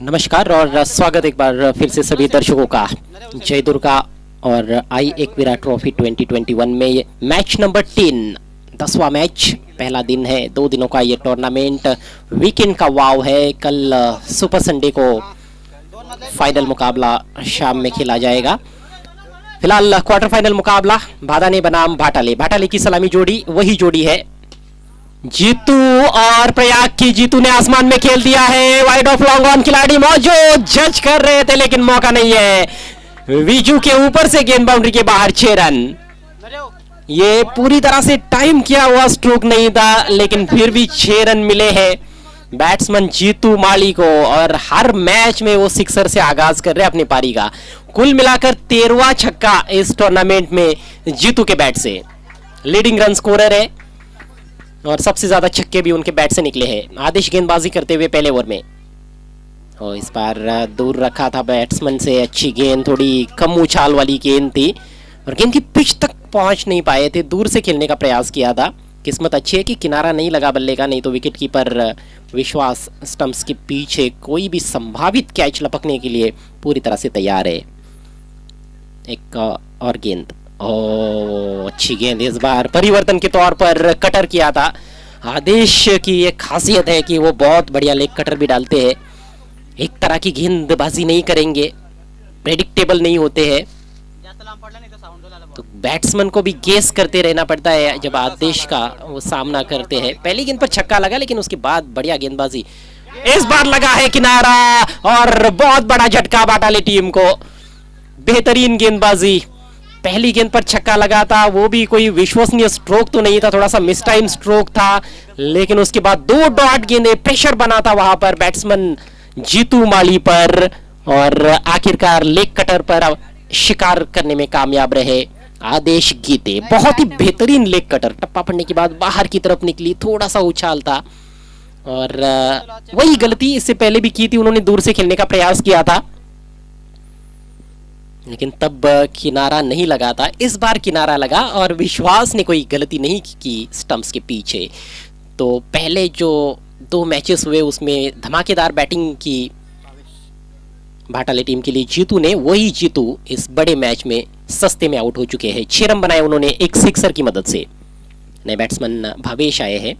नमस्कार और स्वागत एक बार फिर से सभी दर्शकों का जय दुर्गा और आई एकवीरा ट्रॉफी 2021 में मैच नंबर 3 10वां मैच पहला दिन है। 2 दिनों का ये टूर्नामेंट वीकेंड का वाव है। कल सुपर संडे को फाइनल मुकाबला शाम में खेला जाएगा। फिलहाल क्वार्टर फाइनल मुकाबला भादाने बनाम भाटाले की सलामी जोड़ी वही जोड़ी है। जीतू और प्रयाग की जीतू ने आसमान में खेल दिया है। वाइड ऑफ लॉन्ग ऑन खिलाड़ी मौजूद जज कर रहे थे लेकिन मौका नहीं है। विजू के ऊपर से गेंद बाउंड्री के बाहर 6 रन। ये पूरी तरह से टाइम किया हुआ स्ट्रोक नहीं था लेकिन फिर भी 6 रन मिले हैं बैट्समैन जीतू माली को। और हर मैच में वो सिक्सर से आगाज कर रहे हैं अपनी पारी का। कुल मिलाकर 13वां छक्का इस टूर्नामेंट में जीतू के बैट से। लीडिंग रन स्कोरर है और सबसे ज्यादा छक्के भी उनके बैट से निकले हैं। आदेश गेंदबाजी करते हुए पहले ओवर में और इस बार दूर रखा था बैट्समैन से। अच्छी गेंद, थोड़ी कम उछाल वाली गेंद थी और गेंद की पिच तक पहुंच नहीं पाए थे। दूर से खेलने का प्रयास किया था। किस्मत अच्छी है कि किनारा नहीं लगा बल्ले का, नहीं तो विकेट कीपर विश्वास स्टंप्स के पीछे कोई भी संभावित कैच लपकने के लिए पूरी तरह से तैयार है। एक और गेंद, अच्छी गेंद। इस बार परिवर्तन के तौर पर कटर किया था। आदेश की एक खासियत है कि वो बहुत बढ़िया लेग कटर भी डालते हैं। एक तरह की गेंदबाजी नहीं करेंगे, प्रेडिक्टेबल नहीं होते हैं, तो बैट्समैन को भी गेस करते रहना पड़ता है जब आदेश का वो सामना करते हैं। पहली गेंद पर छक्का लगा लेकिन उसके बाद बढ़िया गेंदबाजी। इस बार लगा है किनारा और बहुत बड़ा झटका भाटाले टीम को। बेहतरीन गेंदबाजी। पहली गेंद पर छक्का लगा था, वो भी कोई विश्वसनीय स्ट्रोक तो नहीं था, थोड़ा सा मिस टाइम स्ट्रोक था। लेकिन उसके बाद 2 डॉट गेंदें, प्रेशर बना था वहां पर बैट्समैन जीतू माली पर और आखिरकार लेग कटर पर शिकार करने में कामयाब रहे आदेश गीते। बहुत ही बेहतरीन लेग कटर। टप्पा पड़ने के बाद बाहर की तरफ निकली, थोड़ा सा उछाल था और वही गलती इससे पहले भी की थी। उन्होंने दूर से खेलने का प्रयास किया था लेकिन तब किनारा नहीं लगा था। इस बार किनारा लगा और विश्वास ने कोई गलती नहीं की स्टंप्स के पीछे। तो पहले जो 2 मैचेस हुए उसमें धमाकेदार बैटिंग की भाटाले टीम के लिए जीतू ने, वही जीतू इस बड़े मैच में सस्ते में आउट हो चुके हैं। 6 रन बनाए उन्होंने एक सिक्सर की मदद से। नए बैट्समैन भवेश आए हैं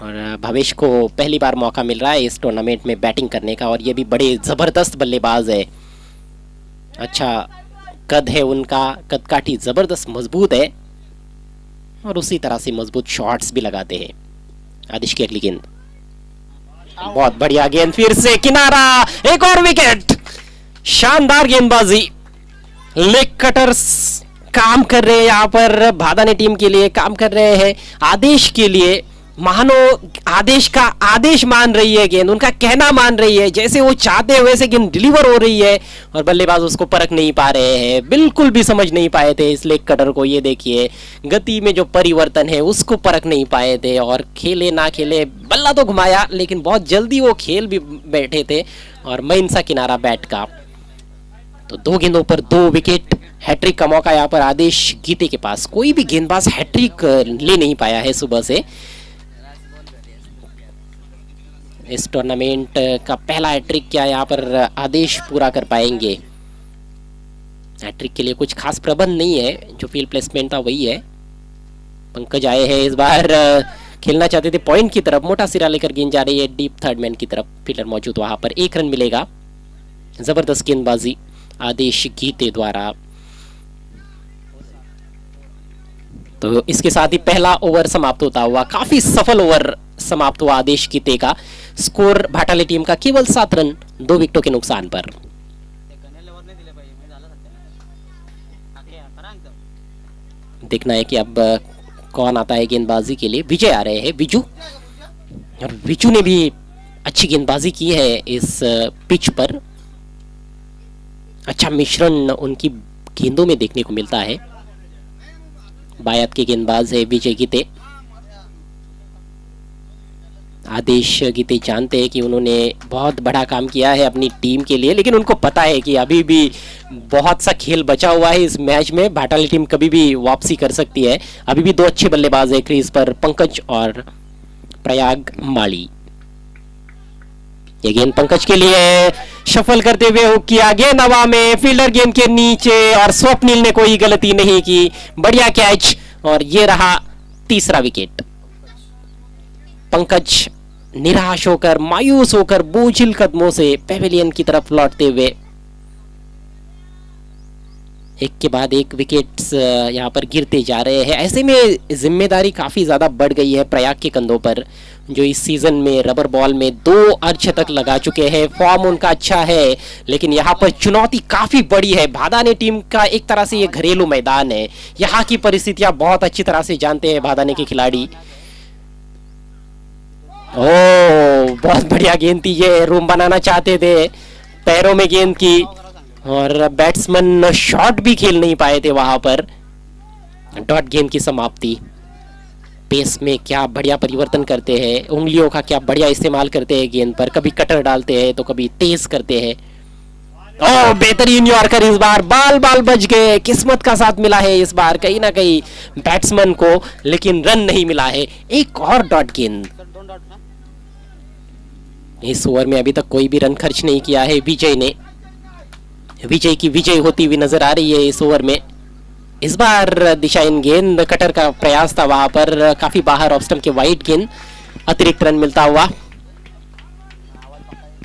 और भवेश को पहली बार मौका मिल रहा है इस टूर्नामेंट में बैटिंग करने का और ये भी बड़े जबरदस्त बल्लेबाज है। अच्छा कद है उनका, कद काठी जबरदस्त मजबूत है और उसी तरह से मजबूत शॉट्स भी लगाते हैं। आदेश की अगली गेंद, बहुत बढ़िया गेंद, फिर से किनारा, एक और विकेट। शानदार गेंदबाजी। लेग कटर्स काम कर रहे हैं यहाँ पर, भादाने टीम के लिए काम कर रहे हैं। आदेश के लिए मानो आदेश का आदेश मान रही है गेंद, उनका कहना मान रही है। जैसे वो चाहते हैं वैसे गेंद डिलीवर हो रही है और बल्लेबाज उसको परख नहीं पा रहे हैं, बिल्कुल भी समझ नहीं पाए थे इस लेग कटर को। ये देखिए गति में जो परिवर्तन है उसको परख नहीं पाए थे और खेले ना खेले, बल्ला तो घुमाया लेकिन बहुत जल्दी वो खेल भी बैठे थे और महीन सा किनारा बैट का। तो 2 गेंदों पर 2 विकेट। हैट्रिक का मौका यहाँ पर आदेश गीते के पास। कोई भी गेंदबाज हैट्रिक ले नहीं पाया है सुबह से। इस टूर्नामेंट का पहला हैट्रिक क्या यहाँ पर आदेश पूरा कर पाएंगे? हैट्रिक के लिए कुछ खास प्रबंध नहीं है, जो फील्ड प्लेसमेंट था वही है। पंकज आए हैं, इस बार खेलना चाहते थे पॉइंट की तरफ, मोटा सिरा लेकर गेंद जा रही है डीप थर्ड मैन की तरफ। फील्डर मौजूद वहां पर, 1 रन मिलेगा। जबरदस्त गेंदबाजी आदेश गीते द्वारा। तो इसके साथ ही पहला ओवर समाप्त होता हुआ, काफी सफल ओवर समाप्त हुआ आदेश गीते का। स्कोर भाटाले टीम का केवल 7 रन 2 विकेटों के नुकसान पर। देखना है कि अब कौन आता है गेंदबाजी के लिए। विजय आ रहे हैं, विजू। और विजू ने भी अच्छी गेंदबाजी की है इस पिच पर। अच्छा मिश्रण उनकी गेंदों में देखने को मिलता है। बायत के गेंदबाज है विजय गीते। आदेश गीते जानते हैं कि उन्होंने बहुत बड़ा काम किया है अपनी टीम के लिए, लेकिन उनको पता है कि अभी भी बहुत सा खेल बचा हुआ है इस मैच में। भाटाले टीम कभी भी वापसी कर सकती है। अभी भी 2 अच्छे बल्लेबाज है क्रीज पर, पंकज और प्रयाग माली। ये गेंद पंकज के लिए शफल करते हुए हुक किया, गेंद हवा में, फील्डर गेंद के नीचे और स्वप्निल ने कोई गलती नहीं की, बढ़िया कैच और ये रहा तीसरा विकेट। पंकज निराश होकर, मायूस होकर, बोझिल कदमों से पेविलियन की तरफ लौटते हुए एक के बाद एक विकेट्स यहां पर गिरते जा रहे हैं। ऐसे में जिम्मेदारी काफी ज्यादा बढ़ गई है प्रयाग के कंधों पर, जो इस सीजन में रबर बॉल में 2 अर्धशतक लगा चुके हैं। फॉर्म उनका अच्छा है, लेकिन यहाँ पर चुनौती काफी बड़ी है। भादाने टीम का एक तरह से ये घरेलू मैदान है, यहाँ की परिस्थितियां बहुत अच्छी तरह से जानते हैं भादाने के खिलाड़ी। ओह, बहुत बढ़िया गेंद थी, ये रूम बनाना चाहते थे, पैरों में गेंद की और बैट्समैन शॉट भी खेल नहीं पाए थे वहां पर। डॉट गेंद की समाप्ति। पेस में क्या बढ़िया परिवर्तन करते हैं, उंगलियों का क्या बढ़िया इस्तेमाल करते हैं गेंद पर, कभी कटर डालते हैं तो कभी तेज करते हैं। ओह, बेहतरीन यॉर्कर इस बार, बाल बाल बच गए, किस्मत का साथ मिला है इस बार कहीं ना कहीं बैट्समैन को, लेकिन रन नहीं मिला है। एक और डॉट गेंद। इस ओवर में अभी तक कोई भी रन खर्च नहीं किया है विजय ने। विजय की विजय होती हुई नजर आ रही है इस ओवर में। इस बार दिशाहीन गेंद, कटर का प्रयास था वहां पर, काफी बाहर ऑफ स्टंप के वाइड गेंद, अतिरिक्त रन मिलता हुआ।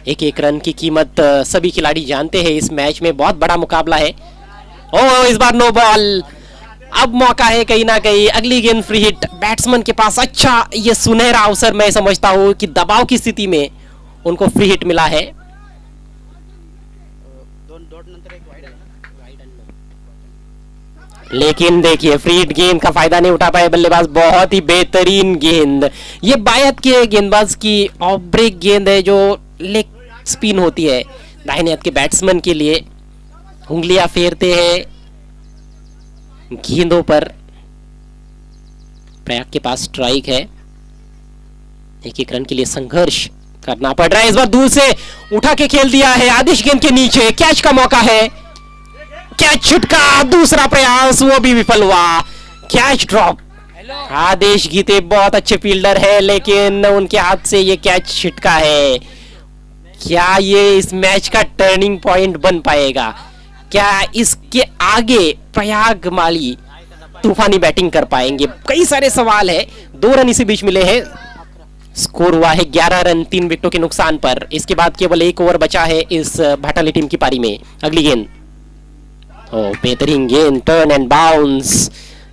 एक एक रन की कीमत सभी खिलाड़ी जानते हैं, इस मैच में बहुत बड़ा मुकाबला है। ओह, इस बार नो बॉल। अब मौका है कहीं ना कहीं, अगली गेंद फ्री हिट बैट्समैन के पास। अच्छा, ये सुनहरा अवसर मैं समझता हूं कि दबाव की स्थिति में उनको फ्री हिट मिला है। लेकिन देखिए फ्री हिट गेंद का फायदा नहीं उठा पाए बल्लेबाज। बहुत ही बेहतरीन गेंद, ये बायत के गेंदबाज की ऑफ ब्रेक गेंद है जो लेग स्पिन होती है दाहिने हाथ के बैट्समैन के लिए। उंगलियां फेरते हैं गेंदों पर। प्रयाग के पास स्ट्राइक है, एक एक रन के लिए संघर्ष करना पड़ रहा है। इस बार दूर से उठा के खेल दिया है, आदिश गेंद के नीचे, कैच का मौका है, कैच छुटका, दूसरा प्रयास वो भी विफल हुआ, कैच ड्रॉप। आदेश गीते बहुत अच्छे फील्डर है, लेकिन उनके हाथ से ये कैच छिटका है। क्या ये इस मैच का टर्निंग पॉइंट बन पाएगा? क्या इसके आगे प्रयाग माली तूफानी बैटिंग कर पाएंगे? कई सारे सवाल है। 2 रन इसी बीच मिले हैं, स्कोर हुआ है 11 रन 3 विकेटों के नुकसान पर। इसके बाद केवल 1 ओवर बचा है इस भाटाली टीम की पारी में। अगली गेंद, ओह बेहतरीन गेंद, टर्न एंड बाउंस।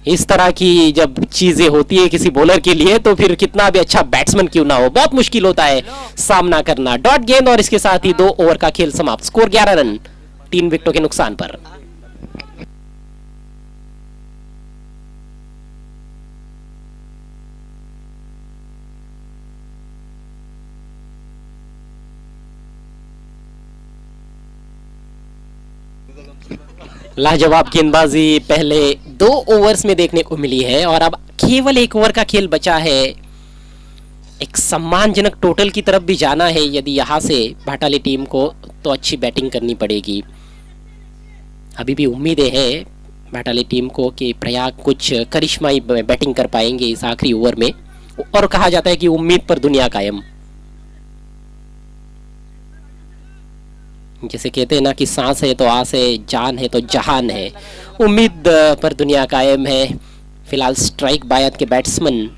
इस तरह की जब चीजें होती है किसी बॉलर के लिए, तो फिर कितना भी अच्छा बैट्समैन क्यों ना हो, बहुत मुश्किल होता है सामना करना। डॉट गेंद और इसके साथ ही 2 ओवर का खेल समाप्त। स्कोर 11 रन 3 विकेटों के नुकसान पर। लाजवाब गेंदबाजी पहले 2 ओवर्स में देखने को मिली है और अब केवल 1 ओवर का खेल बचा है। एक सम्मानजनक टोटल की तरफ भी जाना है यदि यहां से भाटाली टीम को, तो अच्छी बैटिंग करनी पड़ेगी। अभी भी उम्मीदें हैं भाटाली टीम को कि प्रयाग कुछ करिश्माई बैटिंग कर पाएंगे इस आखिरी ओवर में, और कहा जाता है कि उम्मीद पर दुनिया कायम। जैसे कहते हैं ना कि सांस है तो आस है, जान है तो जहान है, उम्मीद पर दुनिया कायम है। फिलहाल स्ट्राइक बायत के बैट्समैन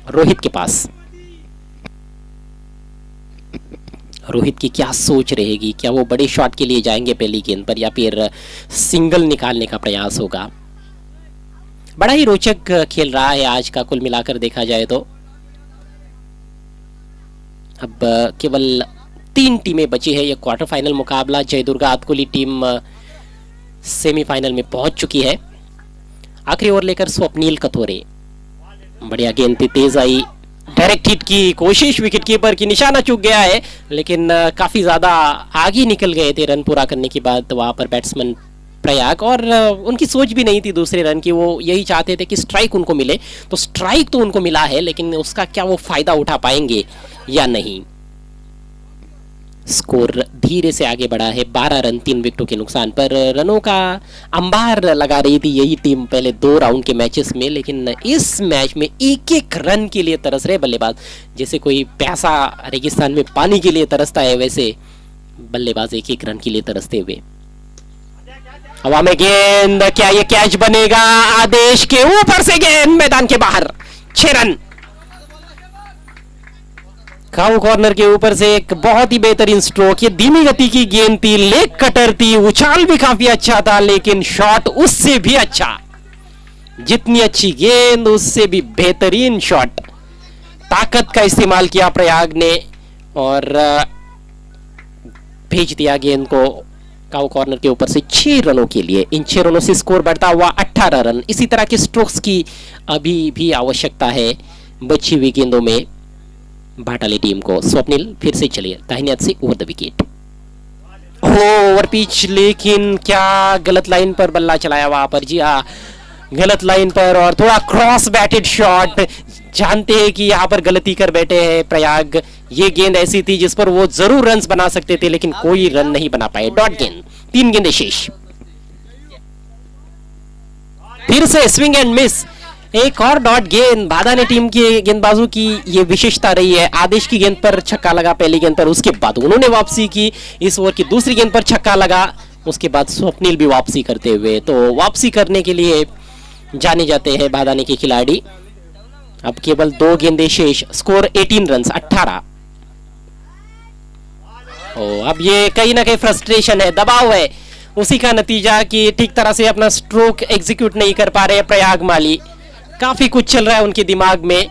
रोहित के पास। रोहित की क्या सोच रहेगी? क्या वो बड़े शॉट के लिए जाएंगे पहली गेंद पर, या फिर सिंगल निकालने का प्रयास होगा? बड़ा ही रोचक खेल रहा है आज का, कुल मिलाकर देखा जाए तो। अब केवल 3 टीमें बची है। यह क्वार्टर फाइनल मुकाबला, जयदुर्गा आतकुली टीम सेमीफाइनल में पहुंच चुकी है। आखिरी ओवर लेकर स्वप्नील कथोरे, बढ़िया गेंद थी, तेज आई, डायरेक्ट हिट की कोशिश विकेट कीपर की, निशाना चूक गया है, लेकिन काफी ज्यादा आगे निकल गए थे रन पूरा करने के बाद वहां पर बैट्समैन प्रयाग, और उनकी सोच भी नहीं थी दूसरे रन की। वो यही चाहते थे कि स्ट्राइक उनको मिले, तो स्ट्राइक तो उनको मिला है, लेकिन उसका क्या वो फायदा उठा पाएंगे या नहीं? स्कोर धीरे से आगे बढ़ा है 12 रन 3 विकेटों के नुकसान पर। रनों का अंबार लगा रही थी यही टीम पहले 2 राउंड के मैचेस में, लेकिन इस मैच में एक एक रन के लिए तरस रहे बल्लेबाज। जैसे कोई प्यासा रेगिस्तान में पानी के लिए तरसता है, वैसे बल्लेबाज एक एक रन के लिए तरसते हुए। हवा में गेंद, क्या ये कैच बनेगा? आदेश के ऊपर से गेंद मैदान के बाहर, 6 रन। काउ कॉर्नर के ऊपर से एक बहुत ही बेहतरीन स्ट्रोक। ये धीमी गति की गेंद थी, लेग कटर थी, उछाल भी काफी अच्छा था, लेकिन शॉट उससे भी अच्छा। जितनी अच्छी गेंद उससे भी बेहतरीन शॉट। ताकत का इस्तेमाल किया प्रयाग ने और भेज दिया गेंद को काउ कॉर्नर के ऊपर से 6 रनों के लिए। इन 6 रनों से स्कोर बढ़ता हुआ 18 रन। इसी तरह के स्ट्रोक्स की अभी भी आवश्यकता है बची हुई गेंदों में भाटाली टीम को। स्वप्निल फिर से चलिए दाहिने हाथ से over the wicket, over pitch, लेकिन क्या गलत लाइन पर बल्ला चलाया वहां पर। जी हाँ, गलत लाइन पर और थोड़ा क्रॉस बैटेड शॉट। जानते हैं कि यहाँ पर गलती कर बैठे हैं प्रयाग। ये गेंद ऐसी थी जिस पर वो जरूर रन्स बना सकते थे, लेकिन कोई रन नहीं बना पाए। डॉट गेंद, 3 गेंदें शेष। फिर से स्विंग एंड मिस, एक और डॉट गेंद। भादानी टीम की गेंदबाजों की ये विशेषता रही है। आदेश की गेंद पर छक्का लगा पहली गेंद पर, उसके बाद उन्होंने वापसी की। इस ओवर की दूसरी गेंद पर छक्का लगा, उसके बाद स्वप्निल भी वापसी करते हुए। तो वापसी करने के लिए जाने जाते हैं भादानी के खिलाड़ी। अब केवल 2 गेंदें शेष, स्कोर 18 रन 18। अब ये कहीं ना कहीं फ्रस्ट्रेशन है, दबाव है, उसी का नतीजा कि ठीक तरह से अपना स्ट्रोक एग्जीक्यूट नहीं कर पा रहे प्रयाग माली। काफी कुछ चल रहा है उनके दिमाग में।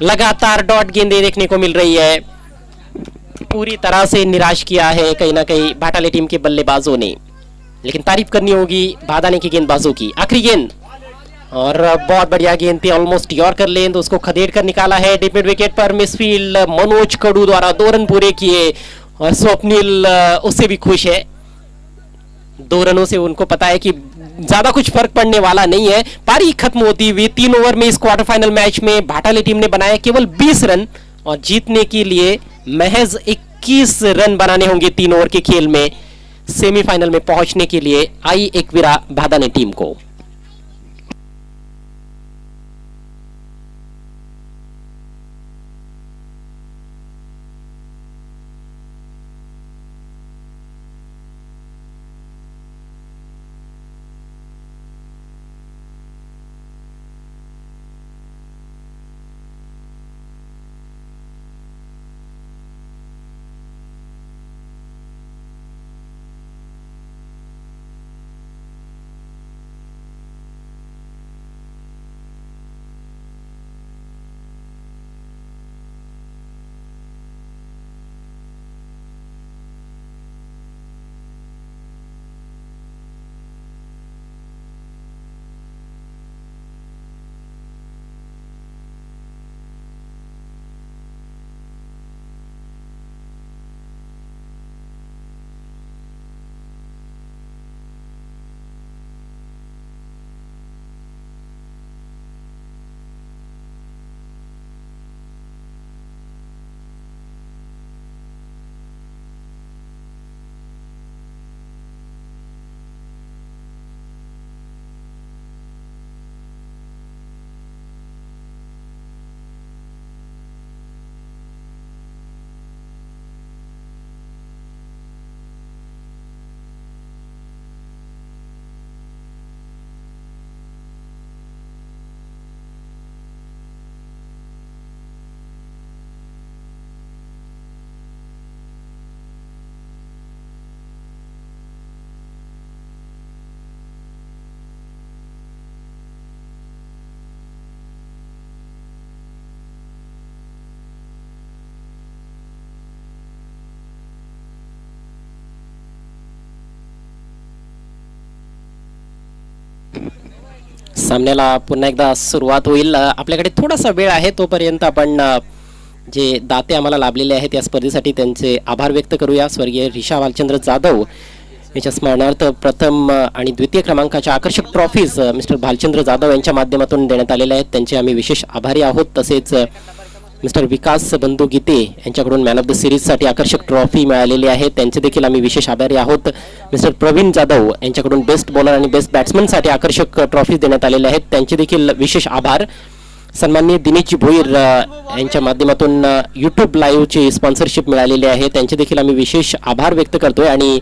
लगातार डॉट गेंदें देखने को मिल रही है। पूरी तरह से निराश किया है कहीं ना कहीं भाटाली टीम के बल्लेबाजों ने, लेकिन तारीफ करनी होगी भादानी के गेंदबाजों की। आखिरी गेंद और बहुत बढ़िया गेंद थी, ऑलमोस्ट यॉर्कर लेंथ, उसको खदेड़ कर निकाला है डीप मिड विकेट पर। मिसफील्ड मनोज कड़ू द्वारा 2 रन पूरे किए और स्वप्निल उससे भी खुश है। 2 रनों से उनको पता है कि ज्यादा कुछ फर्क पड़ने वाला नहीं है। पारी खत्म होती हुई 3 ओवर में इस क्वार्टर फाइनल मैच में भाटाली टीम ने बनाया केवल 20 रन और जीतने के लिए महज 21 रन बनाने होंगे 3 ओवर के खेल में सेमीफाइनल में पहुंचने के लिए आई एकवीरा भादानी टीम को। सामन्याला पुन्हा एकदा सुरुवात होईल. आपल्याकडे थोडासा वेळ आहे, तोपर्यंत आपण जे दाते आम्हाला लाभलेले आहेत या स्पर्धेसाठी त्यांचे आभार व्यक्त करूया. स्वर्गीय ऋषा भालचंद्र जाधव याच्या स्मरणार्थ प्रथम आणि द्वितीय क्रमांकाच्या आकर्षक ट्रॉफीज मिस्टर भालचंद्र जाधव यांच्या माध्यमातून देण्यात आलेल्या आहेत. त्यांचे आम्ही विशेष आभारी आहोत. तसेच मिस्टर विकास बंधू गीते यांच्याकडून मॅन ऑफ द सिरीजसाठी आकर्षक ट्रॉफी मिळालेली आहे, त्यांचे देखील आम्ही विशेष आभारी आहोत. मिस्टर प्रवीण जाधव यांच्याकडून बेस्ट बॉलर आणि बेस्ट बॅट्समनसाठी आकर्षक ट्रॉफी देण्यात आलेले आहेत, त्यांचे देखील विशेष आभार. सन्माननीय दिनेशजी भोईर यांच्या माध्यमातून यूट्यूब लाईव्हची स्पॉन्सरशिप मिळालेली आहे, त्यांचे देखील आम्ही विशेष आभार व्यक्त करतोय. आणि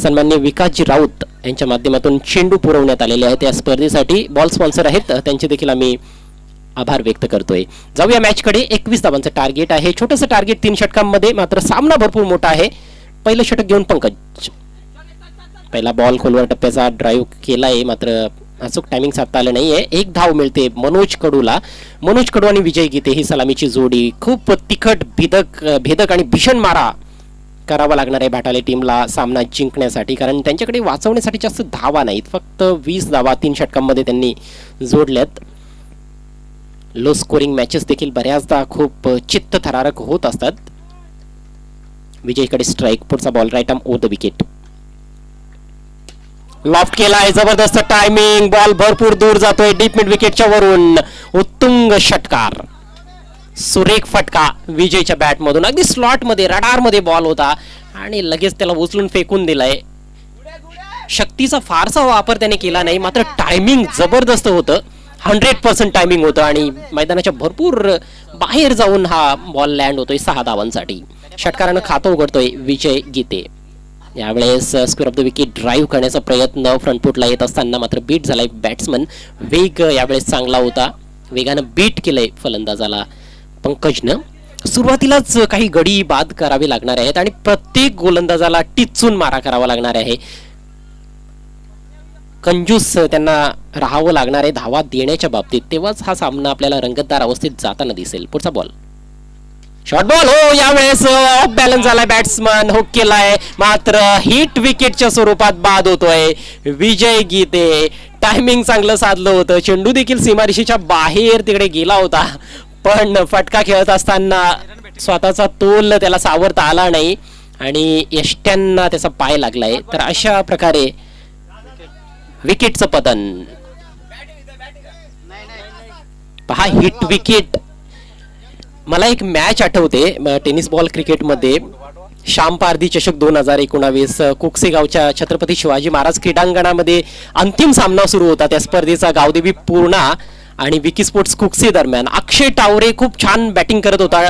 सन्माननीय विकासजी राऊत यांच्या माध्यमातून चेंडू पुरवण्यात आलेले आहेत, त्या स्पर्धेसाठी बॉल स्पॉन्सर आहेत, त्यांचे देखील आम्ही आभार व्यक्त करतोय. जाऊया मॅचकडे. 21 धावांचं टार्गेट आहे, छोटंसं टार्गेट 3 षटकांमध्ये, मात्र सामना भरपूर मोठा आहे. पहिलं षटक घेऊन पंकज, पहिला बॉल खोलवर टप्प्याचा ड्राईव्ह केलाय, मात्र अचूक टायमिंग साधता आलं नाहीये. एक धाव मिळते मनोज कडूला. मनोज कडू आणि विजय गीते ही सलामीची जोडी, खूप तिखट भेदक आणि भीषण मारा करावा लागणार आहे भाटाले टीमला सामना जिंकण्यासाठी, कारण त्यांच्याकडे वाचवण्यासाठी जास्त धावा नाहीत, फक्त 20 धावा 3 षटकांमध्ये त्यांनी जोडल्यात. लो स्कोरिंग मॅचेस देखील बऱ्याचदा खूप चित्तथरारक होत असतात. विजयकडे स्ट्राईक, पुढचा ball right arm over the wicket. Loft केलाय, जबरदस्त टायमिंग, बॉल भरपूर दूर जातोय डीप मिड विकेटच्या वरून. उत्तुंग षटकार, सुरेख फटका विजयच्या बॅट मधून, अगदी स्लॉट मध्ये रडार मध्ये बॉल होता आणि लगेच त्याला उचलून फेकून दिलाय. शक्तीचा फारसा वापर त्याने केला नाही, मात्र टायमिंग जबरदस्त होतं, 100% टायमिंग होतं आणि मैदानाच्या भरपूर बाहेर जाऊन हा बॉल लँड होतोय 6 धावांसाठी. षटकारानं खातं उघडतोय विजय गीते. यावेळेस square of the wicket drive करण्याचा प्रयत्न फ्रंटफुटला येत असताना मात्र बीट झालाय बॅट्समन. वेग यावेळेस चांगला होता, वेगानं बीट केलंय फलंदाजाला पंकजनं. सुरुवातीलाच काही गडी बाद करावे लागणार आहेत आणि प्रत्येक गोलंदाजाला टिचून मारा करावा लागणार आहे. कंजूस त्यांना राहावं लागणार आहे धावा देण्याच्या बाबतीत, तेव्हाच हा सामना आपल्याला रंगतदार अवस्थेत जाताना दिसेल. पुढचा बॉल शॉर्ट बॉल, हो यावेळेस ऑफ बॅलन्स झालाय बॅट्समन, हुक केलाय, मात्र हिट विकेटच्या स्वरूपात बाद होतोय विजय गीते. टायमिंग चांगलं साधलं होतं, चेंडू देखील सीमारेषेच्या बाहेर तिकडे गेला होता, पण फटका खेळत असताना स्वतःचा तोल त्याला सावरता आला नाही आणि यष्ट्यांना त्याचा पाय लागलाय. तर अशा प्रकारे विकेटचं पतन. पहा हिट विकेट. मला एक मॅच आठवते टेनिस बॉल क्रिकेटमध्ये, श्याम पारधी चषक 2019, कुकसे गावच्या छत्रपती शिवाजी महाराज क्रीडांगणामध्ये अंतिम सामना सुरू होता त्या स्पर्धेचा. गावदेवी पूर्णा आणि विकी स्पोर्ट्स कुकसे दरम्यान. अक्षय टावरे खूप छान बॅटिंग करत होता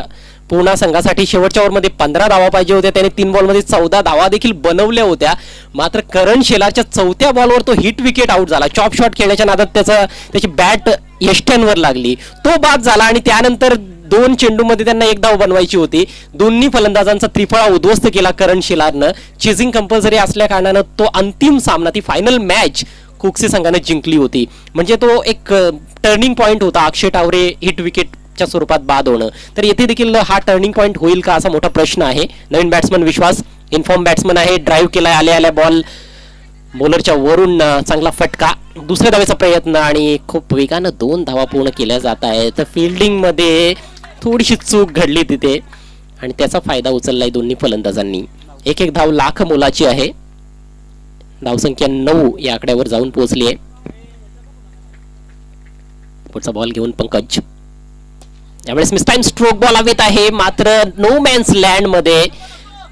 पूर्णा संघासाठी. शेवटच्या ओव्हरमध्ये 15 धावा पाहिजे होत्या, त्याने 3 बॉलमध्ये 14 धावा देखील बनवल्या होत्या, मात्र करण शेलारच्या 4थ्या बॉलवर तो हिट विकेट आउट झाला. चॉप शॉट खेळण्याच्या नादात त्याची बॅट यष्ट्यांवर लागली, तो बाद झाला आणि त्यानंतर 2 चेंडूमध्ये त्यांना 1 धाव बनवायची होती. दोन्ही फलंदाजांचा त्रिफळा उद्ध्वस्त केला करण शेलारनं. चेजिंग कंपल्सरी असल्या कारणानं तो अंतिम सामना, ती फायनल मॅच कुकसे संघाने जिंकली होती. म्हणजे तो एक टर्निंग पॉइंट होता अक्षय टावरे हिट विकेटच्या स्वरूपात बाद होणं. तर येथे देखील हा टर्निंग पॉइंट होईल का असा मोठा प्रश्न आहे. नवीन बॅट्समन विश्वास, इन्फॉर्म बॅट्समन आहे, ड्राईव्ह केलाय, आल्या बॉल बॉलरच्या वरून चांगला फटका. दुसऱ्या धावेचा प्रयत्न आणि खूप वेगानं 2 धावा पूर्ण केल्या जात आहेत. फिल्डिंग मध्ये थोडीशी चूक घडली तिथे आणि त्याचा फायदा उचललाय दोन्ही फलंदाजांनी. एक धाव लाख मोलाची आहे. धावसंख्या 9 या आकड्यावर जाऊन पोहोचली आहे. पुढचा बॉल घेऊन पंकज. यावेळेस मिस टाइम स्ट्रोक बॉल हवेत आहे, मात्र नो मॅन्स लँड मध्ये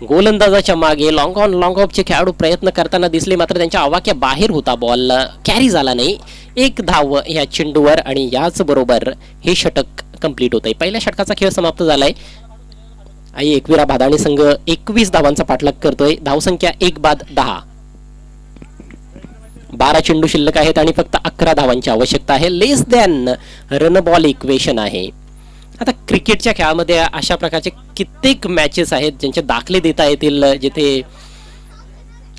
गोलंदाजाच्या मागे लॉंग ऑन लॉंग ऑफचे खेळाडू प्रयत्न करताना दिसले, मात्र त्यांच्या आवाक्या बाहेर होता बॉल, कॅरी झाला नाही. 1 धाव या चेंडूवर आणि याच बरोबर हे षटक कंप्लीट होत आहे. पहिल्या षटकाचा खेळ समाप्त झालाय. आई एकविरा भादाणी संघ 21 धावांचा पाठलाग करतोय. धावसंख्या 1 बाद 10. 12 चेंडू शिल्लक आहेत आणि फक्त 11 धावांची आवश्यकता आहे. लेस दॅन रन बॉल इक्वेशन आहे. आता क्रिकेटच्या खेळामध्ये अशा प्रकारचे कित्येक मॅचेस आहेत ज्यांचे दाखले देता येतील, जिथे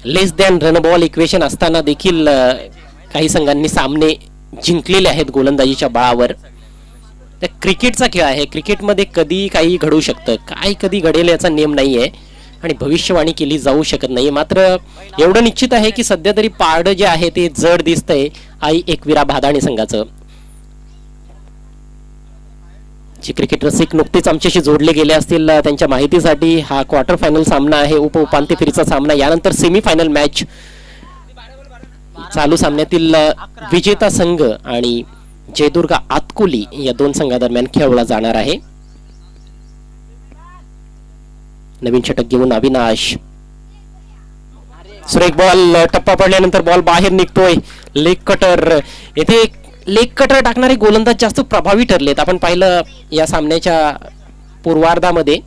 लेस दॅन रन बॉल इक्वेशन असताना देखील काही संघांनी सामने जिंकलेले आहेत गोलंदाजीच्या बळावर. तर क्रिकेटचा खेळ आहे, क्रिकेटमध्ये कधी काही घडू शकतं, काय कधी घडेल याचा नियम नाहीये आणि भविष्यवाणी केली जाऊ शकत नाही. मात्र एवढं निश्चित आहे की सध्या तरी पारडं जे आहे ते जड दिसतंय आई एकविरा भादाणी संघाचं. जे क्रिकेट रसिक नुकतेच आमच्याशी जोडले गेले असतील त्यांच्या माहितीसाठी हा क्वार्टर फायनल सामना आहे, उपांत्य फेरीचा सामना. यानंतर सेमीफायनल मॅच चालू सामन्यातील विजेता संघ आणि जयदुर्गा आतकुली या 2 संघादरम्यान खेळवला जाणार आहे. नवीन षटक घेऊन अविनाश. सुरेख बॉल, टप्पा पडल्यानंतर बॉल बाहेर निघतोय. लेग कटर, येथे लेग कटर टाकणारे गोलंदाज जास्त प्रभावी ठरलेत. आपण पाहिलं या सामन्याच्या पूर्वार्धामध्ये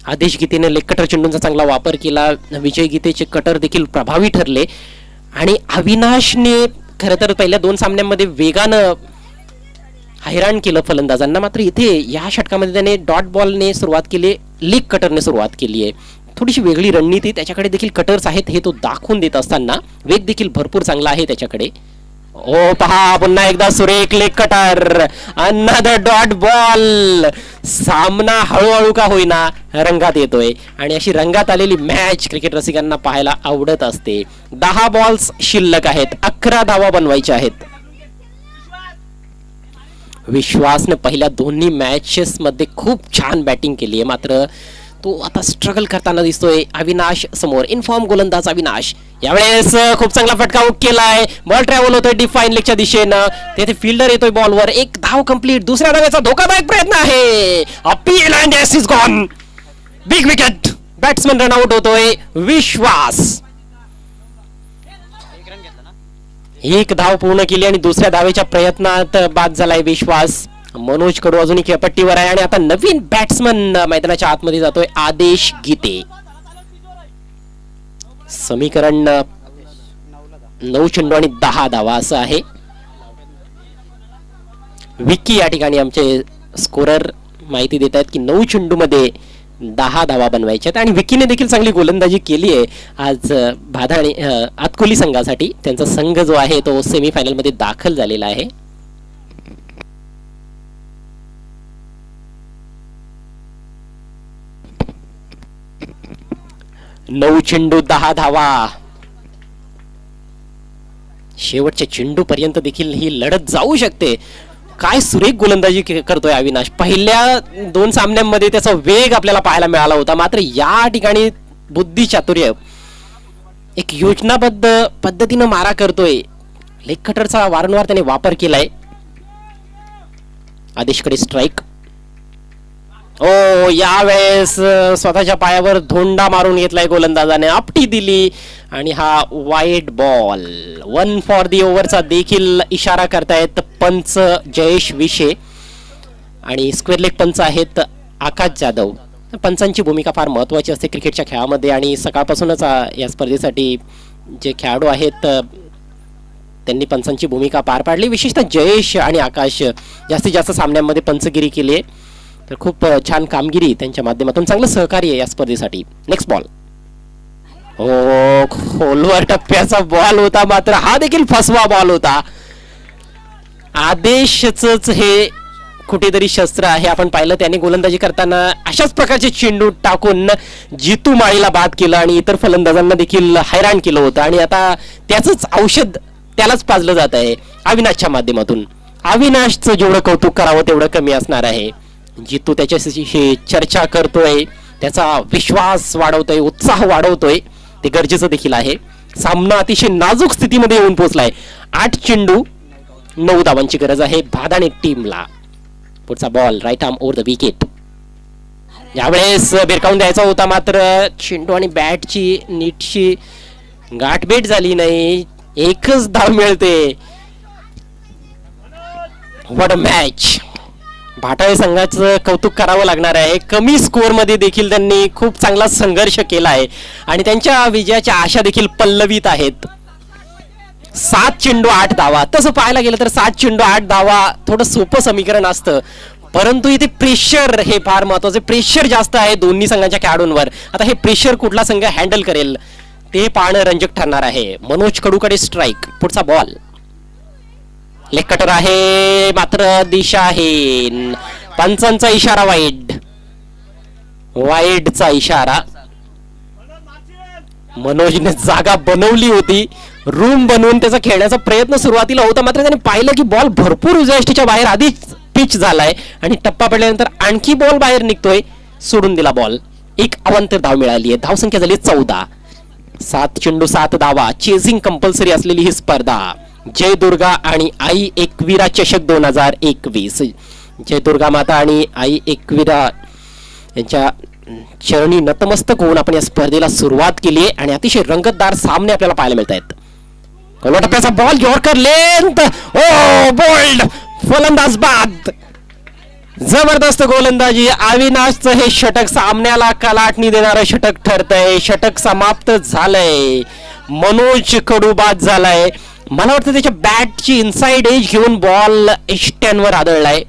आदेश गीतेने लेग कटर चेंडूंचा चांगला वापर केला. विजय गीतेचे कटर देखील प्रभावी ठरले आणि अविनाशने खरं तर पहिल्या 2 सामन्यांमध्ये वेगानं हैराण केलं फलंदाजांना. मात्र इथे या षटकामध्ये त्याने डॉट बॉलने सुरुवात केली, लेग कटरने सुरुवात केली आहे. थोडीशी वेगळी रणनीती, त्याच्याकडे देखील कटर्स आहेत हे तो दाखवून देत असताना वेग देखील भरपूर चांगला आहे त्याच्याकडे. ओ पहा पुन्हा एकदा सुरेख leg cutter, another dot ball. सामना हळूहळू का होईना रंगात येतोय आणि अशी रंगात आलेली मॅच क्रिकेट रसिकांना पाहायला आवडत असते. 10 बॉल्स शिल्लक आहेत, 11 धावा बनवायच्या आहेत. विश्वासने पहिल्या दोन्ही मॅचेस मध्ये खूप छान बॅटिंग केली आहे, मात्र तो आता स्ट्रगल करताना दिसतोय. अविनाश समोर, इनफॉर्म गोलंदाज अविनाश. यावेळेस खूप चांगला फटका आउट केलाय. बॉल ट्रॅव्हल होतोय डिफाईन लेगच्या दिशेनं. तेथे फिल्डर येतोय बॉलवर. एक धाव कंप्लीट. दुसऱ्या धावेचा धोकादायक प्रयत्न आहे. Appeal and yes is gone. Big wicket. Batsman run out होतोय. विश्वास एक धाव पूर्ण केली आणि दुसऱ्या धावेच्या प्रयत्नात बाद झालाय विश्वास. मनोज कडू अजूनही खेळपट्टीवर आहे आणि आता नवीन बॅट्समन मैदानाच्या आतमध्ये जातोय, आदेश गीते. समीकरण 9 चेंडू आणि 10 धावा असं आहे. विकी या ठिकाणी आमचे स्कोरर माहिती देत आहेत की 9 चेंडू मध्ये 10 धावा बनवायच्या आहेत आणि विकीने देखील चांगली गोलंदाजी केली आहे आज भादाणी आतकोली संघासाठी. त्यांचा संघ जो आहे तो सेमीफायनल मध्ये दाखल झालेला आहे. 9 चेंडू 10 धावा. शेवटच्या चेंडू पर्यंत देखील ही लढत जाऊ शकते. काय सुरेख गोलंदाजी करतोय अविनाश. पहिल्या 2 सामन्यांमध्ये त्याचा वेग आपल्याला पाहायला मिळाला होता, मात्र या ठिकाणी बुद्धी चातुर्य, एक योजनाबद्ध पद्धतीनं मारा करतोय. लेग कटरचा वारंवार त्याने वापर केलाय. आदेशकडे स्ट्राईक. ओ यावेळेस स्वतःच्या पायावर धोंडा मारून घेतलाय गोलंदाजाने, आपटी दिली आणि हा वाईड बॉल. 1 फॉर दी ओव्हरचा देखील इशारा करतायत पंच जयेश विशे आणि स्क्वेअर लेग पंच आहेत आकाश जाधव. पंचांची भूमिका फार महत्वाची असते क्रिकेटच्या खेळामध्ये आणि सकाळपासूनच या स्पर्धेसाठी जे खेळाडू आहेत त्यांनी पंचांची भूमिका पार पाडली. विशेषतः जयेश आणि आकाश जास्तीत जास्त सामन्यांमध्ये पंचगिरी केली आहे, तर खूप छान कामगिरी त्यांच्या माध्यमातून, चांगलं सहकार्य आहे या स्पर्धेसाठी. Next ball. हो खोलवर टप्प्याचा बॉल होता, मात्र हा देखील फसवा बॉल होता. आदेशच हे कुठेतरी शस्त्र आहे. आपण पाहिलं त्याने गोलंदाजी करताना अशाच प्रकारचे चेंडू टाकून जितू माळीला बाद केलं आणि इतर फलंदाजांना देखील हैराण केलं होतं आणि आता त्याचंच औषध त्यालाच पाजलं जात आहे अविनाशच्या माध्यमातून. अविनाशचं जेवढं कौतुक करावं तेवढं कमी असणार आहे. जितू त्याच्याशी चर्चा करतोय, त्याचा विश्वास वाढवतोय, उत्साह वाढवतोय, ते गरजेचं देखील आहे. सामना अतिशय नाजूक स्थितीमध्ये येऊन पोहोचलाय. 8 चेंडू 9 धावांची गरज आहे भादाणे टीमला. पुढचा ball right arm over the wicket. यावेळेस भिरकावून द्यायचा होता, मात्र चेंडू आणि बॅटची नीटशी गाठभेट झाली नाही. एकच धाव मिळते. What a match. भाटाळे संघाचं कौतुक करावं लागणार आहे. कमी स्कोअर मध्ये देखील त्यांनी खूप चांगला संघर्ष केला आहे आणि त्यांच्या विजयाच्या आशा देखील पल्लवित आहेत. 7 चेंडू 8 धावा. तसं पाहायला गेलं तर 7 चेंडू 8 धावा थोडं सोपं समीकरण असतं, परंतु इथे प्रेशर हे फार महत्वाचं. प्रेशर जास्त आहे दोन्ही संघांच्या खेळाडूंवर. आता हे प्रेशर कुठला संघ हँडल करेल ते पाहणं रंजक ठरणार आहे. मनोज कडूकडे स्ट्राईक. पुढचा बॉल. लेग कटर आहे, मात्र दिशाहीन. पंचांचा इशारा वाईड. वाईडचा इशारा. मनोजने जागा बनवली होती, रूम बनवून त्याचा खेळण्याचा प्रयत्न सुरुवातीला होता, मात्र त्याने पाहिलं की बॉल भरपूर उजव्या यष्टीच्या बाहेर आधीच पिच झालाय आणि टप्पा पडल्यानंतर आणखी बॉल बाहेर निघतोय. सोडून दिला बॉल. एक अवांतर धाव मिळाली आहे. धावसंख्या झाली 14. 7 चेंडू 7 धावा. चेझिंग कंपल्सरी असलेली ही स्पर्धा. जय दुर्गा आणि आई एकविरा चषक 2021. जय दुर्गा माता आणि आई एकविरा यांच्या चरणी नतमस्तक होऊन आपण या स्पर्धेला सुरुवात केली आहे आणि अतिशय रंगतदार सामने आपल्याला पाहायला मिळत आहेत. पहिल्या टप्प्याचा बॉल यॉर्कर लेंथ, ओ बोल्ड, फलंदाज बाद. जबरदस्त गोलंदाजी. अविनाशचं हे षटक सामन्याला कलाटणी देणारं षटक ठरतंय. षटक समाप्त झालंय. मनोज कडू बाद झालाय. मला वाटतं त्याच्या बॅटची इनसाइड एज घेऊन बॉल इष्ट्यांवर आदळलाय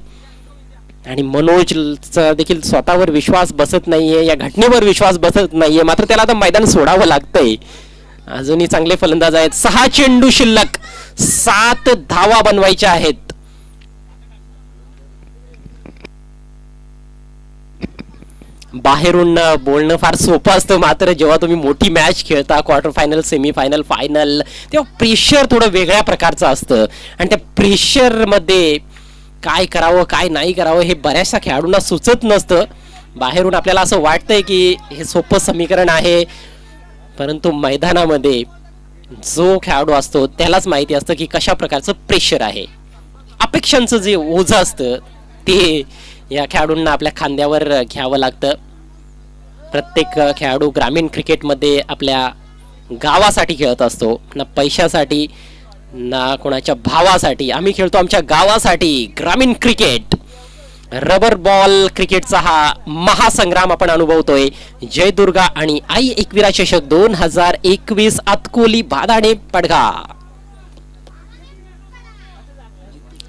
आणि मनोजचा देखील स्वतःवर विश्वास बसत नाहीये, या घटनेवर विश्वास बसत नाहीये. मात्र त्याला आता मैदान सोडावं लागतंय. अजूनही चांगले फलंदाज आहेत. 6 चेंडू शिल्लक, 7 धावा बनवायच्या आहेत. बाहेरून बोलणं फार सोपं असतं, मात्र जेव्हा तुम्ही मोठी मॅच खेळता, quarter final, semi final, final, तेव्हा प्रेशर थोडं वेगळ्या प्रकारचं असतं आणि त्या प्रेशर मध्ये काय करावं काय नाही करावं हे बऱ्याचशा खेळाडूंना सुचत नसतं. बाहेरून आपल्याला असं वाटतंय की हे सोपं समीकरण आहे, परंतु मैदानामध्ये जो खेळाडू असतो त्यालाच माहिती असतं की कशा प्रकारचं प्रेशर आहे. अपेक्षांचं जे ओझं असतं ते या खेळाडूंना आपल्या खांद्यावर घ्यावं लागतं. प्रत्येक खेळाडू ग्रामीण क्रिकेटमध्ये आपल्या गावासाठी खेळत असतो, ना पैशासाठी ना कोणाच्या भावासाठी. आम्ही खेळतो आमच्या गावासाठी ग्रामीण क्रिकेट. रबर बॉल क्रिकेटचा हा महासंग्राम आपण अनुभवतोय. जयदुर्गा आणि आई एकविरा चषक 2021 अतकोली भादाणे पडघा.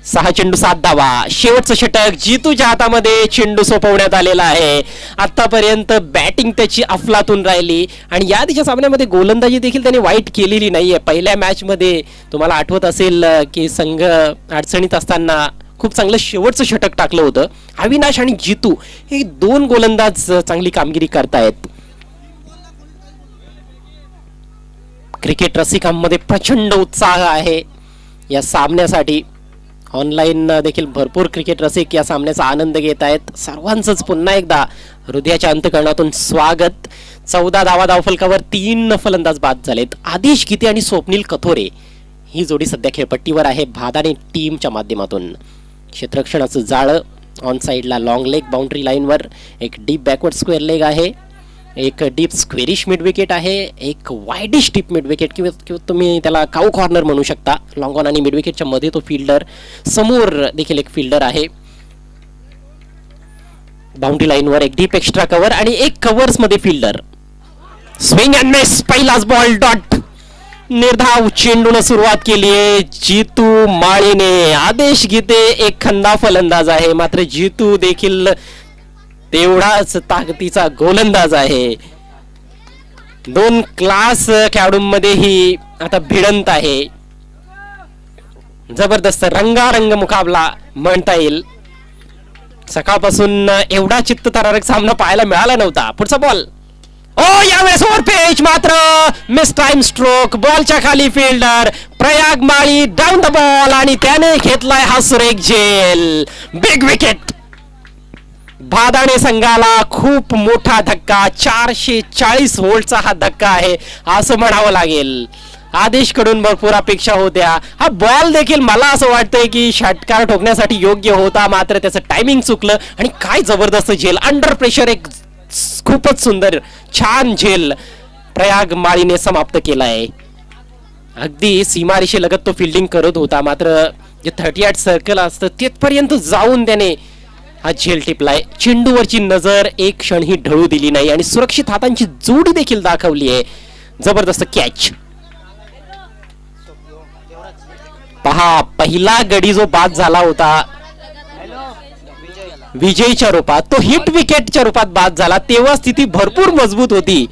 6 चेंडू 7 धावा. शेवटचं षटक. जितूच्या हातामध्ये चेंडू सोपवण्यात आलेला आहे. आतापर्यंत बॅटिंग त्याची अफलातून राहिली आणि या दिवशी सामन्यामध्ये गोलंदाजी देखील त्याने वाईट केलेली नाहीये. पहिल्या मॅच मध्ये तुम्हाला आठवत असेल की संघ अडचणीत असताना खूप चांगलं शेवटचं षटक टाकलं होतं. अविनाश आणि जितू हे 2 गोलंदाज चांगली कामगिरी करतायत. क्रिकेट रसिकांमध्ये प्रचंड उत्साह आहे या सामन्यासाठी. ऑनलाईन देखील भरपूर क्रिकेट रसिक या सामन्याचा आनंद घेत आहेत. सर्वांचंच पुन्हा एकदा हृदयाच्या अंतकरणातून स्वागत. 14 धावा धावफलकावर 3 फलंदाज बाद झालेत. आदेश गीते आणि स्वप्नील कथोरे ही जोडी सध्या खेळपट्टीवर आहे भादाने टीमच्या माध्यमातून. क्षेत्ररक्षणाचं जाळं. ऑन साईडला लॉंग लेग बाउंड्री लाईनवर एक डीप बॅकवर्ड स्क्वेअर लेग आहे, एक डीप स्क्वेरिश मिड विकेट आहे, एक वाईडिश डीप मिड विकेट किंवा तुम्ही त्याला काऊ कॉर्नर म्हणू शकता. लॉंग ऑन आणि मिड विकेटच्या मध्ये तो फिल्डर. समोर देखील एक फिल्डर आहे. बाउंड्री लाईनवर एक डीप एक्स्ट्रा कव्हर आणि एक कव्हर्स मध्ये फिल्डर. Swing and miss. पहिलाच बॉल डॉट. निर्धाव चेंडून सुरुवात केली आहे जितू माळीने. आदेश गीते एक खंदा फलंदाज आहे, मात्र जितू देखील तेवढाच ताकदीचा गोलंदाज आहे. 2 क्लास खेळाडूंमध्ये ही आता भिडंत आहे. जबरदस्त रंगारंग मुकाबला म्हणता येईल. सकाळपासून एवढा चित्तथरारक सामना पाहायला मिळाला नव्हता. पुढचा बॉल. यावेळेस ओव्हर पेच, मात्र मिस टाइम स्ट्रोक. बॉलच्या खाली fielder Prayag Mali down the ball आणि त्याने घेतलाय हा सुरेख झेल. Big wicket. भादाणे संघाला खूप मोठा धक्का. 440 व्होल्टचा हा धक्का आहे असं म्हणावं लागेल. आदेश कडून भरपूर अपेक्षा होत्या. हा बॉल देखील मला असं वाटतंय की षटकार ठोकण्यासाठी योग्य होता, मात्र त्याचं टायमिंग चुकलं आणि काय जबरदस्त झेल. अंडर प्रेशर एक खूपच सुंदर छान झेल प्रयाग माळीने समाप्त केलाय. अगदी सीमारेषे लगत तो फिल्डिंग करत होता, मात्र जे 38 सर्कल असतं तिथपर्यंत जाऊन त्याने हा झेल टिपलाय. चेंडूवरची नजर एक क्षणही ढळू दिली नाही आणि सुरक्षित हातांची जोडी देखील दाखवली आहे. जबरदस्त कॅच. पहा, पहिला गडी जो बाद झाला होता विजयच्या रूपात, तो हिट विकेटच्या रूपात बाद झाला. तेव्हा स्थिती भरपूर मजबूत होती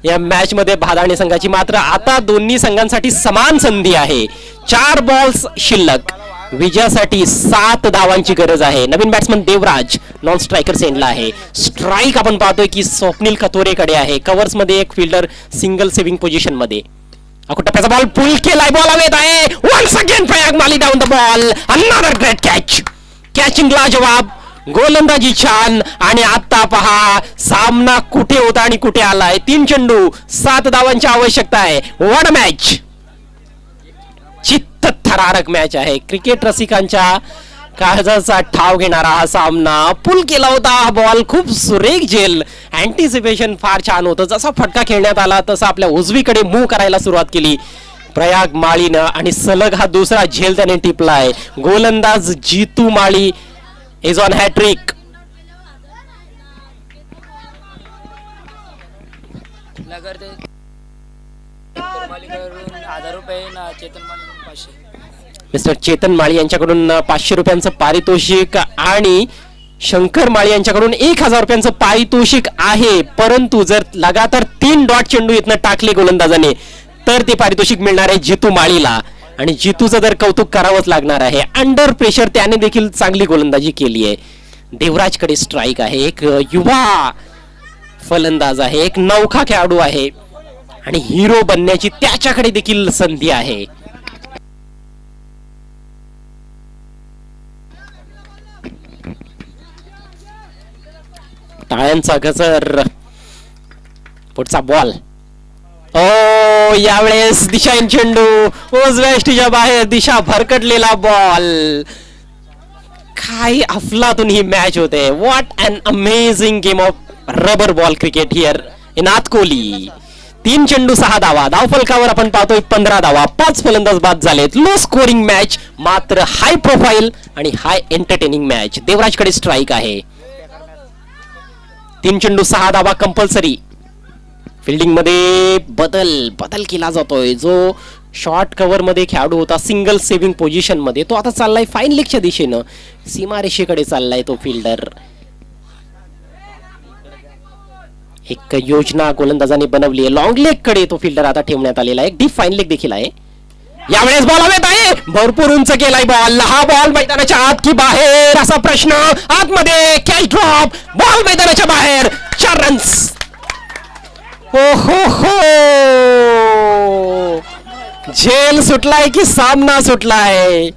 या मॅच मध्ये भादाणे संघाची. मात्र आता दोन्ही संघांसाठी समान संधी आहे. 4 बॉल्स शिल्लक. विजयासाठी 7 धावांची गरज आहे. नवीन बॅट्समन देवराज नॉन स्ट्रायकर सेंडला आहे. स्ट्राईक आपण पाहतोय की स्वप्नील कथोरेकडे आहे. कव्हर्स मध्ये एक फिल्डर सिंगल सेव्हिंग पोझिशन मध्ये. टप्प्याचा बॉल पुल केलाय. बॉल हवेत आहे. Once again Prayag Mali down the ball. Another great catch. कॅचिंगला जवाब. गोलंदाजी छान. आणि आता पहा सामना कुठे होता आणि कुठे आलाय. 3 चेंडू 7 धावांची आवश्यकता आहे. What a match. चित्त थरारक मॅच आहे. क्रिकेट रसिकांच्या काळजाचा ठाव घेणारा हा सामना. पुल केला होता हा बॉल, खूप सुरेख झेल, अँटिसिपेशन फार छान होतं. जसा फटका खेळण्यात आला तसा आपल्या उजवीकडे मूव्ह करायला सुरुवात केली प्रयाग माळीनं आणि सलग हा दुसरा झेल त्याने टिपलाय. गोलंदाज Jitu Mali is on hattrick. Mister Chetan Mali यांच्याकडून 500 रुपयांचं पारितोषिक आणि शंकर माळी यांच्याकडून 1000 रुपयांचं पारितोषिक आहे. परंतु जर लगातार 3 डॉट चेंडू इथनं टाकले गोलंदाजाने तर ते पारितोषिक मिळणार आहे जितू माळीला आणि जितूचं तर कौतुक करावंच लागणार आहे. अंडर प्रेशर त्याने देखील चांगली गोलंदाजी केली आहे. देवराजकडे स्ट्राईक आहे. एक युवा फलंदाज आहे, एक नौखा खेळाडू आहे आणि हिरो बनण्याची त्याच्याकडे देखील संधी आहे. टाळ्यांचा गजर. पुढचा बॉल. ओ यावेळेस दिशाहीन चेंडू, उजव्या यष्टीच्या बाहेर, दिशा भरकटलेला बॉल. काय अफलातून ही मॅच होते. What an amazing game of rubber ball cricket here in Aat Kohli. 3 चेंडू 6 धावा. धावफलकावर आपण पाहतोय 15 धावा. 5 फलंदाज बाद झालेत. लो स्कोरिंग मॅच, मात्र हाय प्रोफाईल आणि हाय एंटरटेनिंग मॅच. देवराजकडे स्ट्राईक आहे. 3 चेंडू 6 धावा कंपल्सरी. फिल्डिंग मध्ये बदल केला जातोय. जो शॉर्ट कव्हर मध्ये खेळाडू होता सिंगल सेव्हिंग पोझिशन मध्ये, तो आता चाललाय फाईन लेगच्या दिशेनं. सीमारेषेकडे चाललाय तो फिल्डर. एक योजना गोलंदाजाने बनवली आहे. लॉंग लेग कडे तो फिल्डर आता ठेवण्यात आलेला आहे. डीप फाईन लेग देखील आहे. यावेळेस बॉल हवेत आहे. भरपूर उंच केलाय बॉल. हा बॉल मैदानाच्या आत की बाहेर असा प्रश्न. आतमध्ये कॅच ड्रॉप. बॉल मैदानाच्या बाहेर. 4 रन्स. हो हो हो, झेल सुटलाय की सामना सुटलाय.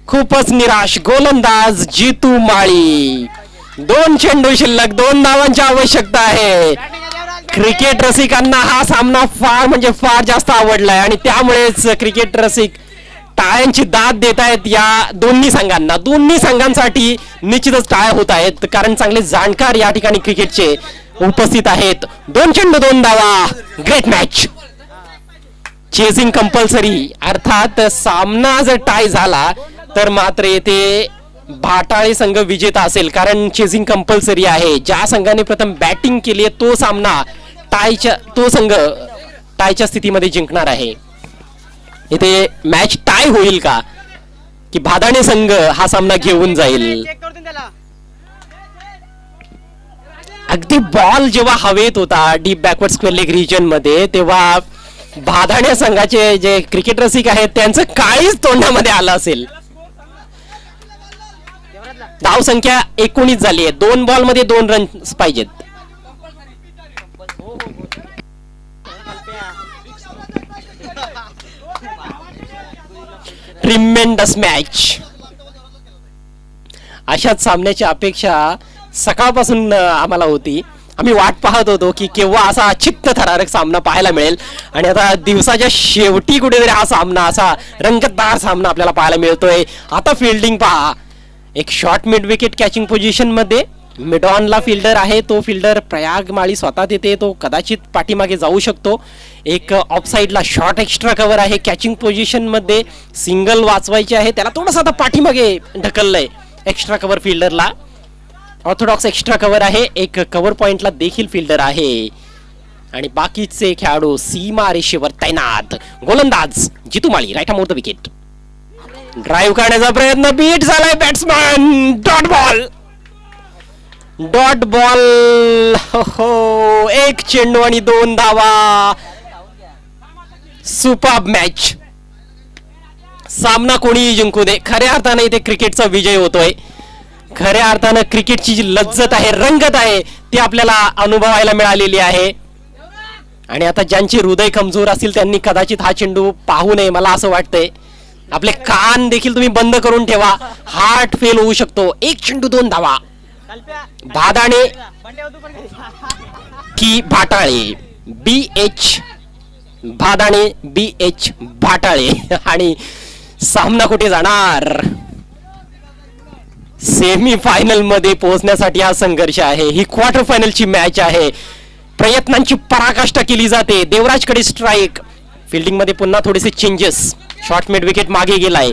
खूपच निराश गोलंदाज जितू माळी. 2 चेंडू शिल्लक, 2 धावांची आवश्यकता आहे. क्रिकेट रसिकांना हा सामना फार म्हणजे फार जास्त आवडलाय आणि त्यामुळेच क्रिकेट रसिक टाळ्यांची दाद देत आहेत या दोन्ही संघांना. दोन्ही संघांसाठी निश्चितच टाळ्या होत आहेत कारण चांगले जाणकार या ठिकाणी क्रिकेटचे उपस्थित आहेत. 2 चेंडू 2 धावा. Great match. चेसिंग कंपल्सरी, अर्थात सामना जर टाय झाला तर मात्र येथे भाटाळे संघ विजेता असेल कारण चेसिंग कंपल्सरी आहे. ज्या संघाने प्रथम बॅटिंग केली आहे तो सामना तो संघ टायच्या स्थितीमध्ये जिंकणार आहे. इथे मॅच टाय होईल का की भादाणे संघ हा सामना घेऊन जाईल. अगदी बॉल जेव्हा हवेत होता deep backward square leg region मध्ये तेव्हा भादाणे संघाचे जे क्रिकेट रसिक आहेत त्यांचं काळीच तोंडामध्ये आलं असेल. धाव संख्या 19 झाली आहे. 2 बॉल मध्ये 2 रन्स पाहिजेत. Tremendous match. अशाच सामन्याची अपेक्षा सकाळपासून आम्हाला होती. आम्ही वाट पाहत होतो की केव्हा असा चित्तथरारक सामना पाहायला मिळेल आणि आता दिवसाच्या शेवटी कुठेतरी हा सामना असा रंगतदार सामना आपल्याला पाहायला मिळतोय. आता फिल्डिंग पहा. एक short mid wicket catching position मध्ये मिड ऑनला फिल्डर आहे. तो फिल्डर प्रयाग माळी स्वतः तिथे तो कदाचित पाठीमागे जाऊ शकतो. एक ऑफ साइडला शॉर्ट एक्स्ट्रा कव्हर आहे कॅचिंग पोझिशन मध्ये. सिंगल वाचवायचे आहे त्याला थोडंसं आता पाठीमागे ढकललंय एक्स्ट्रा कव्हर फिल्डरला. ऑर्थोडॉक्स एक्स्ट्रा कव्हर आहे. एक कव्हर पॉइंटला देखील फिल्डर आहे आणि बाकीचे खेळाडू सीमा रेषेवर तैनात. गोलंदाज Jitu Mali right arm off the wicket. Drive करण्याचा प्रयत्न बीट झालाय batsman. Dot ball. Dot ball. हो 1 चेंडू आणि 2 धावा. Superb match. सामना कोणीही जिंकू दे, खऱ्या अर्थाने इथे क्रिकेटचा विजय होतोय. खऱ्या अर्थानं क्रिकेटची जी लज्जत आहे, रंगत आहे ती आपल्याला अनुभवायला मिळालेली आहे. आणि आता ज्यांचे हृदय कमजोर असतील त्यांनी कदाचित हा चेंडू पाहू नये. मला असं वाटतंय आपले कान देखील तुम्ही बंद करून ठेवा. हार्ट फेल होऊ शकतो. 1 चेंडू 2 धावा. भादाणे की भाटाळे. BH भादाणे, BH भाटाळे. आणि सामना कुठे जाणार. सेमी फायनल मध्ये पोहोचण्यासाठी हा संघर्ष आहे. ही क्वार्टर फायनलची मॅच आहे. प्रयत्नांची पराकाष्ठा केली जाते. देवराजकडे स्ट्राईक. फिल्डिंग मध्ये पुन्हा थोडेसे चेंजेस. शॉर्ट मिड विकेट मागे गेलाय.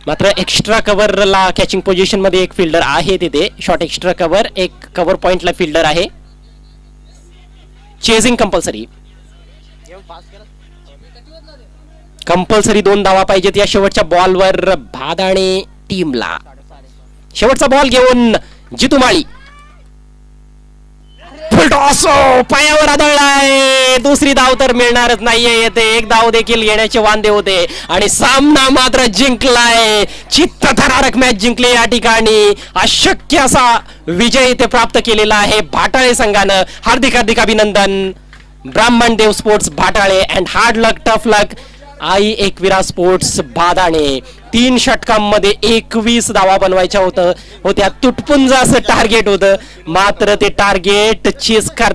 मात्र एक्स्ट्रा कव्हरला कॅचिंग पोझिशन मध्ये एक फिल्डर आहे तिथे. Short extra cover. एक कव्हर पॉइंटला फिल्डर आहे. Chasing compulsory. कंपल्सरी 2 धावा पाहिजेत या शेवटच्या बॉलवर भादाणे टीमला. शेवटचा बॉल घेऊन जितू माळी. फुल टॉस पायावर आदळलाय. दुसरी धाव तर मिळणारच नाहीये. येते एक धाव देखील घेण्याचे वांदे होते आणि सामना मात्र जिंकलाय. चित्तथरारक मॅच जिंकली या ठिकाणी. अशक्य असा विजय इथे प्राप्त केलेला आहे भाटाळे संघानं. हार्दिक हार्दिक अभिनंदन Brahman Dev sports Bhatale and hard luck tough luck Aai Ekvira sports Bhadane. 3 षटकांमध्ये 21 धावा बनवायच्या होत्या. तुटपुंज असं टार्गेट होतं. मात्र ते टार्गेट चेस करता